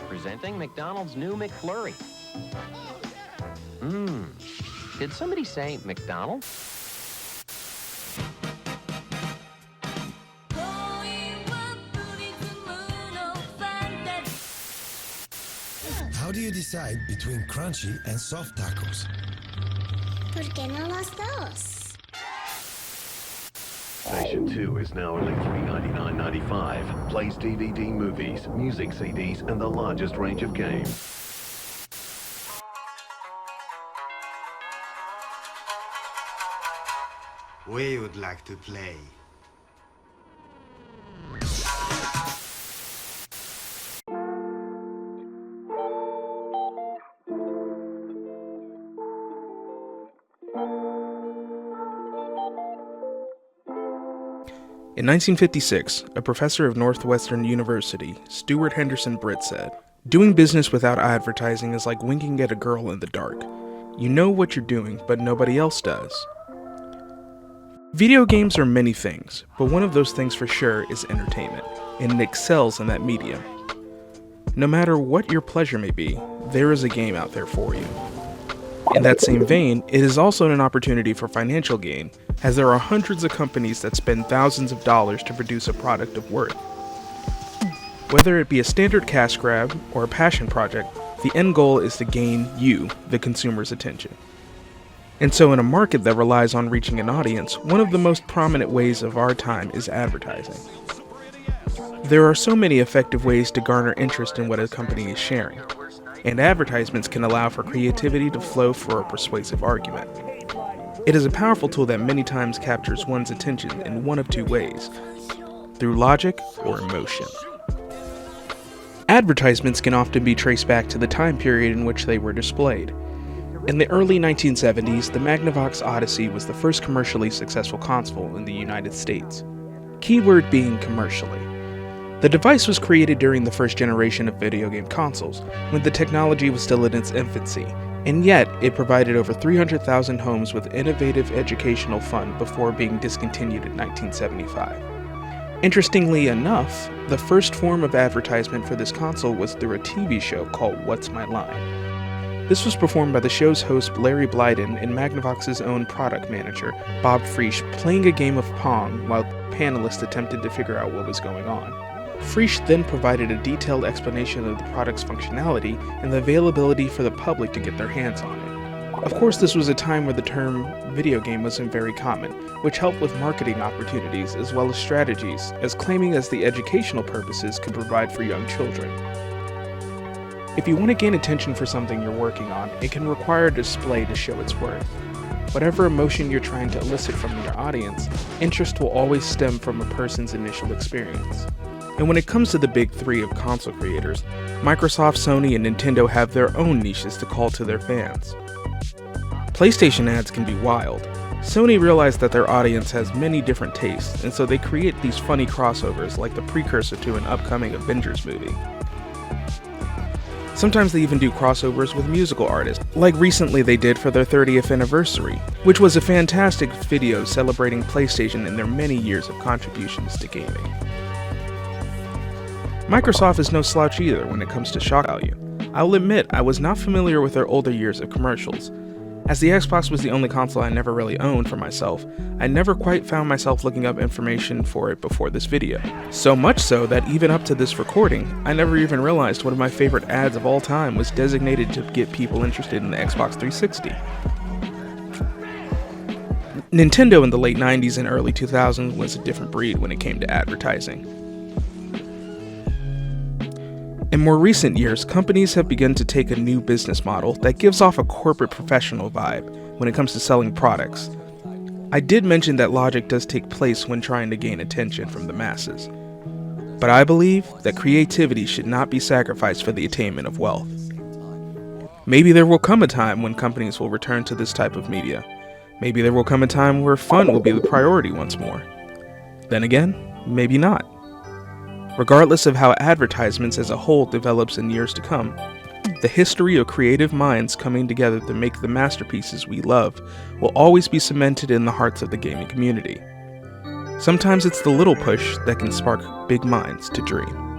Presenting McDonald's new McFlurry. Did somebody say McDonald's? How do you decide between crunchy and soft tacos? ¿Por qué no los dos? Station 2 is now only $3.99.95. Plays DVD movies, music CDs, and the largest range of games. We would like to play. In 1956, a professor of Northwestern University, Stuart Henderson Britt, said, "Doing business without advertising is like winking at a girl in the dark. You know what you're doing, but nobody else does." Video games are many things, but one of those things for sure is entertainment, and it excels in that medium. No matter what your pleasure may be, there is a game out there for you. In that same vein, it is also an opportunity for financial gain, as there are hundreds of companies that spend thousands of dollars to produce a product of worth. Whether it be a standard cash grab or a passion project, the end goal is to gain you, the consumer's attention. And so in a market that relies on reaching an audience, one of the most prominent ways of our time is advertising. There are so many effective ways to garner interest in what a company is sharing, and advertisements can allow for creativity to flow for a persuasive argument. It is a powerful tool that many times captures one's attention in one of two ways, through logic or emotion. Advertisements can often be traced back to the time period in which they were displayed. In the early 1970s, the Magnavox Odyssey was the first commercially successful console in the United States. Keyword being commercially. The device was created during the first generation of video game consoles, when the technology was still in its infancy, and yet it provided over 300,000 homes with innovative educational fun before being discontinued in 1975. Interestingly enough, the first form of advertisement for this console was through a TV show called What's My Line? This was performed by the show's host Larry Blyden and Magnavox's own product manager, Bob Frisch, playing a game of Pong while panelists attempted to figure out what was going on. Frisch then provided a detailed explanation of the product's functionality and the availability for the public to get their hands on it. Of course, this was a time where the term video game wasn't very common, which helped with marketing opportunities as well as strategies, as claiming as the educational purposes could provide for young children. If you want to gain attention for something you're working on, it can require a display to show its worth. Whatever emotion you're trying to elicit from your audience, interest will always stem from a person's initial experience. And when it comes to the big three of console creators, Microsoft, Sony, and Nintendo have their own niches to call to their fans. PlayStation ads can be wild. Sony realized that their audience has many different tastes, and so they create these funny crossovers like the precursor to an upcoming Avengers movie. Sometimes they even do crossovers with musical artists, like recently they did for their 30th anniversary, which was a fantastic video celebrating PlayStation and their many years of contributions to gaming. Microsoft is no slouch either when it comes to shock value. I'll admit I was not familiar with their older years of commercials. As the Xbox was the only console I never really owned for myself, I never quite found myself looking up information for it before this video. So much so that even up to this recording, I never even realized one of my favorite ads of all time was designated to get people interested in the Xbox 360. Nintendo in the late 90s and early 2000s was a different breed when it came to advertising. In more recent years, companies have begun to take a new business model that gives off a corporate professional vibe when it comes to selling products. I did mention that logic does take place when trying to gain attention from the masses. But I believe that creativity should not be sacrificed for the attainment of wealth. Maybe there will come a time when companies will return to this type of media. Maybe there will come a time where fun will be the priority once more. Then again, maybe not. Regardless of how advertisements as a whole develops in years to come, the history of creative minds coming together to make the masterpieces we love will always be cemented in the hearts of the gaming community. Sometimes it's the little push that can spark big minds to dream.